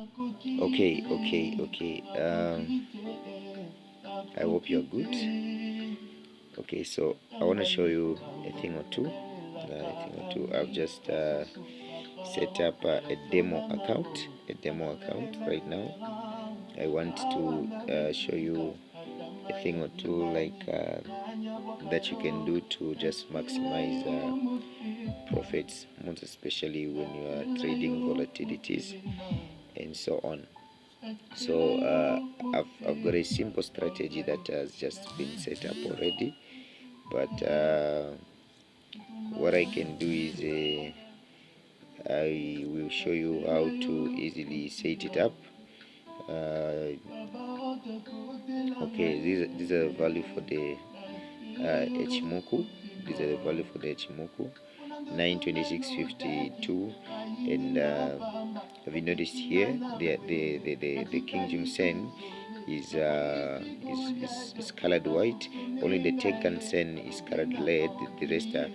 Okay. I hope you're good. Okay, so I want to show you a thing or two. I've just set up a demo account. Right now. I want to show you a thing or two like that you can do to just maximize profits, most especially when you are trading volatilities and so on. So I've got a simple strategy that has just been set up already, but what I can do is I will show you how to easily set it up. Okay, these are the value for the Hmoku. These are the value for the Hmoku, 926.52, and have you noticed here the King Jung Sen is colored white. Only the Tenkan Sen is colored red. The rest are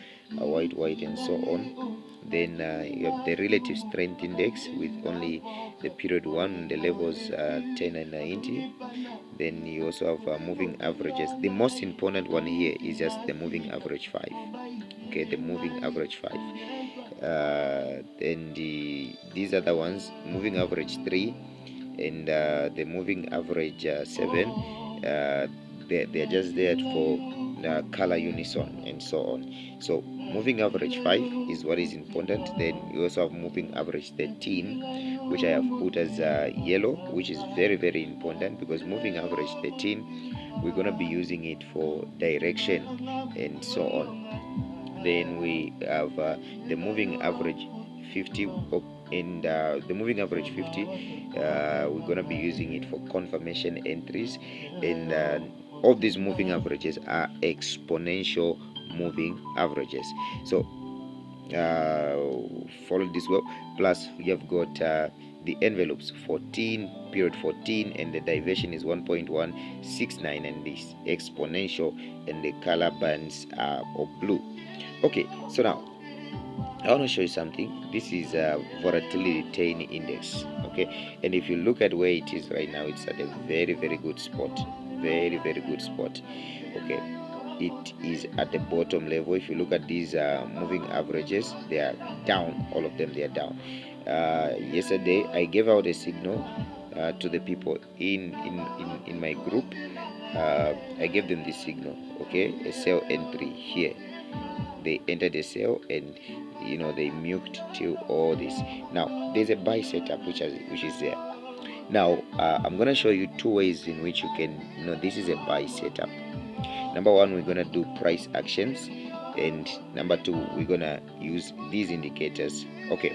white, and so on. Then you have the relative strength index with only the period 1, the levels 10 and 90. Then you also have moving averages. The most important one here is just the moving average 5. Okay, the moving average 5. Then these are the ones, moving average 3 and the moving average 7. They're just there for color unison and so on. So moving average 5 is what is important. Then you also have moving average 13, which I have put as yellow, which is very important, because moving average 13, we're going to be using it for direction and so on. Then we have the moving average 50, and the moving average 50, we're going to be using it for confirmation entries, and all these moving averages are exponential moving averages. So follow this well. Plus we have got the envelopes 14, period 14, and the diversion is 1.169, and this exponential, and the color bands are of blue. Okay, so now I want to show you something. This is a volatility 10 index. Okay, and if you look at where it is right now, it's at a very good spot. Very good spot. Okay, it is at the bottom level. If you look at these moving averages, they are down. All of them, they are down. Yesterday I gave out a signal to the people in my group. I gave them this signal. Okay, a sell entry here. They entered the sale, and they milked till all this. Now there's a buy setup which is there. Now I'm gonna show you two ways in which you can this is a buy setup. Number one, we're gonna do price actions, and number two, we're gonna use these indicators. Okay,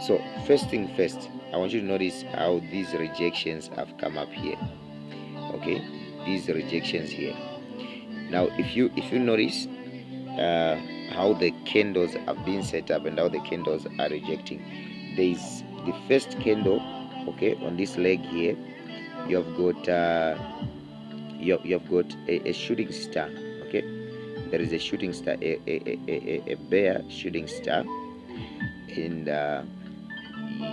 so first thing first, I want you to notice how these rejections have come up here. Okay, these rejections here. Now if you notice how the candles have been set up and how the candles are rejecting, there is the first candle. Okay, on this leg here, you have got you have got a shooting star. Okay, there is a shooting star, a bear shooting star, and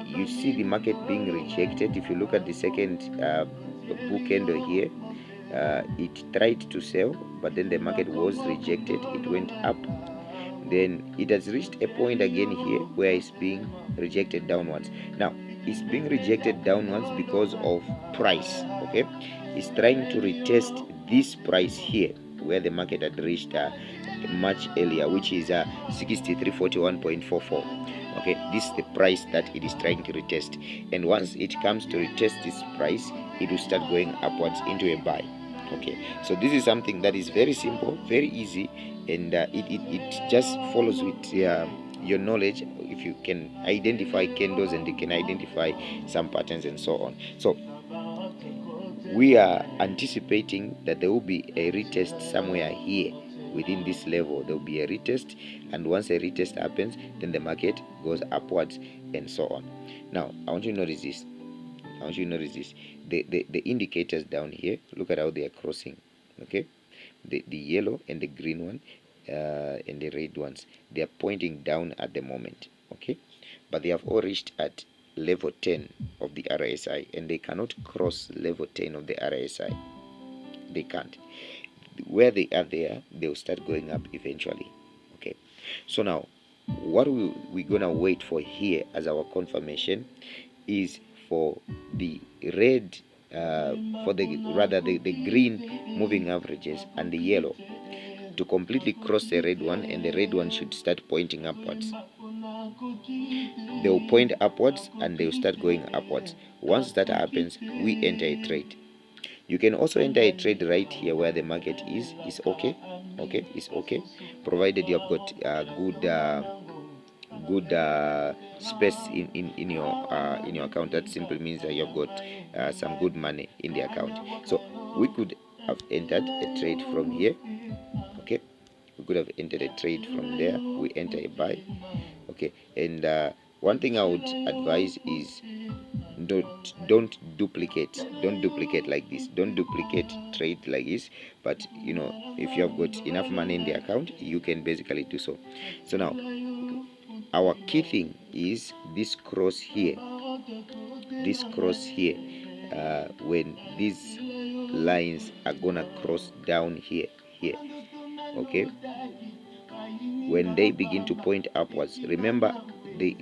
you see the market being rejected. If you look at the second book candle here, it tried to sell, but then the market was rejected. It went up, then it has reached a point again here where it's being rejected downwards. Now it's being rejected downwards because of price. Okay, it's trying to retest this price here where the market had reached much earlier, which is 6341.44. okay, this is the price that it is trying to retest, and once it comes to retest this price, it will start going upwards into a buy. Okay, so this is something that is very simple, very easy, and it just follows with your knowledge. If you can identify candles and you can identify some patterns and so on. So we are anticipating that there will be a retest somewhere here within this level. There will be a retest, and once a retest happens, then the market goes upwards and so on. Now I want you to notice this. The indicators down here, look at how they are crossing. Okay, the yellow and the green one and the red ones, they are pointing down at the moment. Okay, but they have all reached at level 10 of the RSI, and they cannot cross level 10 of the RSI. They can't. Where they are there, they'll start going up eventually. Okay, so now what we're gonna wait for here as our confirmation is for the red, for the green moving averages and the yellow to completely cross the red one, and the red one should start pointing upwards. They will point upwards and they will start going upwards. Once that happens, we enter a trade. You can also enter a trade right here where the market is. It's okay. Okay, it's okay, provided you have got good space in your account. That simply means that you have got some good money in the account. So we could have entered a trade from here. Okay, we could have entered a trade from there. We enter a buy. Okay, and one thing I would advise is don't duplicate like this. Don't duplicate trade like this, but you know, if you have got enough money in the account, you can basically do so. So now our key thing is this cross here, when these lines are gonna cross down here, okay, when they begin to point upwards. Remember, the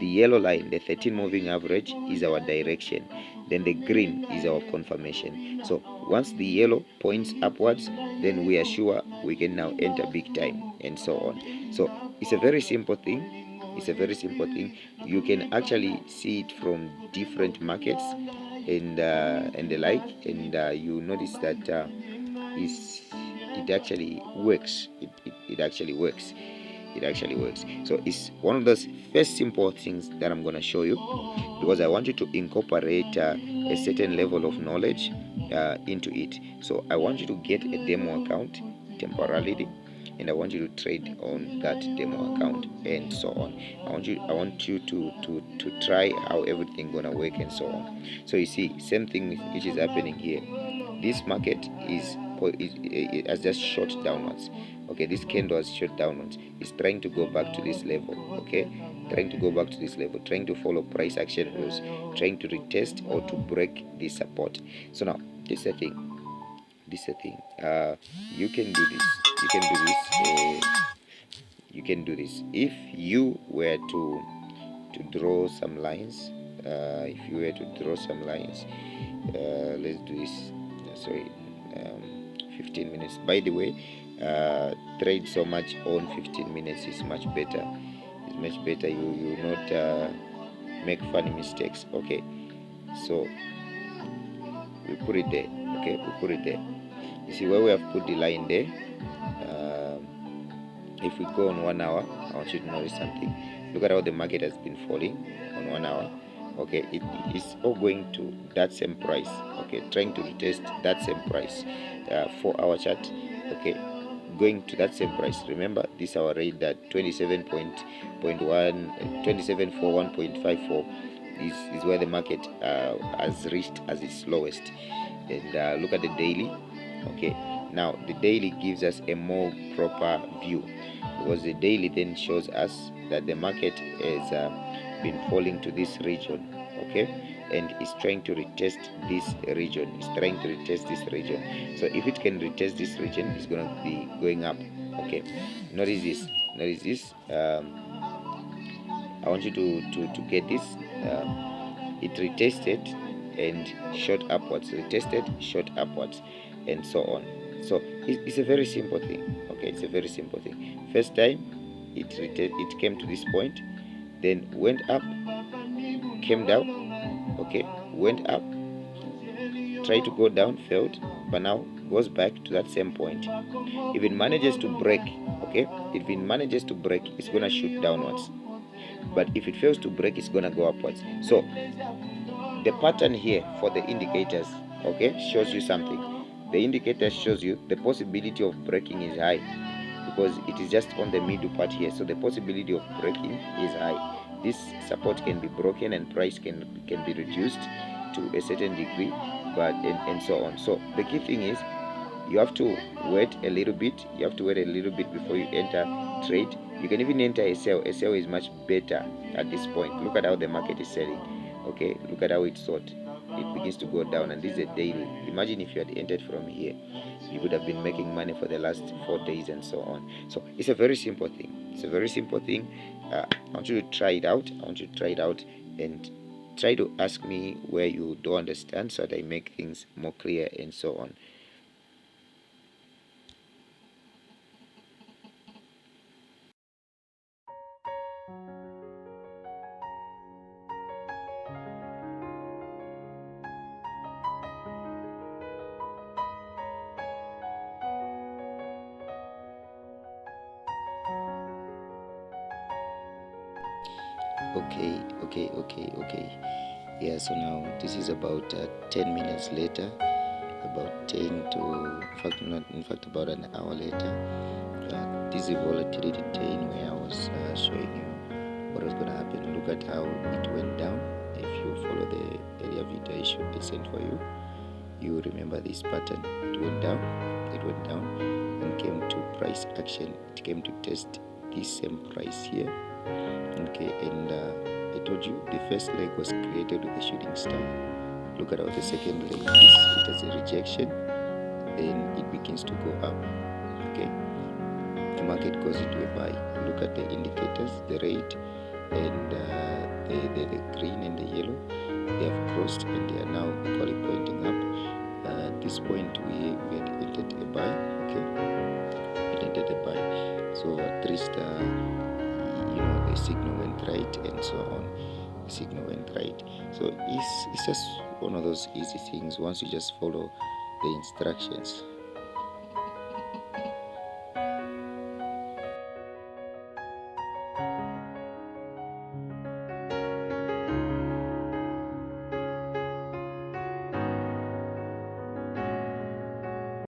yellow line, the 13 moving average, is our direction, then the green is our confirmation. So once the yellow points upwards, then we are sure we can now enter big time, and so on. So it's a very simple thing. You can actually see it from different markets and the like, and you notice that it actually works. It actually works. So it's one of those first simple things that I'm going to show you, because I want you to incorporate a certain level of knowledge into it. So I want you to get a demo account temporarily, and I want you to trade on that demo account, and so on. I want you to try how everything gonna work, and so on. So you see, same thing which is happening here. This market it has just shot downwards. Okay, this candle has shot downwards. It's trying to go back to this level. Okay, trying to follow price action rules, trying to retest or to break this support. So now this is the thing. You can do this. You can do this if you were to draw some lines. Let's do this. Sorry, 15 minutes. By the way, trade so much on 15 minutes is much better. You not make funny mistakes. Okay, so we put it there. You see where we have put the line there. If we go on 1 hour, I want you to notice something. Look at how the market has been falling on 1 hour. Okay, it is all going to that same price. Okay, trying to retest that same price. 4-hour chart. Okay, going to that same price. Remember, this our rate that 2741.54 is where the market has reached as its lowest. And look at the daily. Okay, now the daily gives us a more proper view, because the daily then shows us that the market has been falling to this region. Okay, and it's trying to retest this region. So if it can retest this region, it's going to be going up. Okay, notice this. I want you to get this. It retested and shot upwards, and so on. So it's a very simple thing. Okay, it's a very simple thing. First time it came to this point, then went up, came down. Okay, went up, tried to go down, failed, but now goes back to that same point. If it manages to break, it's gonna shoot downwards. But if it fails to break, it's gonna go upwards. So the pattern here for the indicators, okay, shows you something. The indicator shows you the possibility of breaking is high, because it is just on the middle part here. So the possibility of breaking is high. This support can be broken and price can be reduced to a certain degree, but and so on. So the key thing is you have to wait a little bit. Before you enter trade. You can even enter a sell. A sell is much better at this point. Look at how the market is selling. Okay, look at how it's sold. It begins to go down, and this is a daily. Imagine if you had entered from here, you would have been making money for the last 4 days and so on. So it's a very simple thing. It's a very simple thing. I want you to try it out. I want you to try it out and try to ask me where you don't understand so that I make things more clear and so on. Okay. Yeah, so now this is about 10 minutes later, about 10 to, in fact, about an hour later. This is a volatility 10 where I was showing you what was going to happen. Look at how it went down. If you follow the earlier video I sent for you, you remember this pattern. It went down and came to price action. It came to test this same price here. Okay, and I told you the first leg was created with a shooting star. Look at how the second leg is. It has a rejection, then it begins to go up. Okay, the market goes into a buy. Look at the indicators, the red and the green and the yellow. They have crossed and they are now equally pointing up. At this point, we had entered a buy. Okay, we entered a buy. So at least the signal went right and so on. The signal went right. So it's just one of those easy things once you just follow the instructions.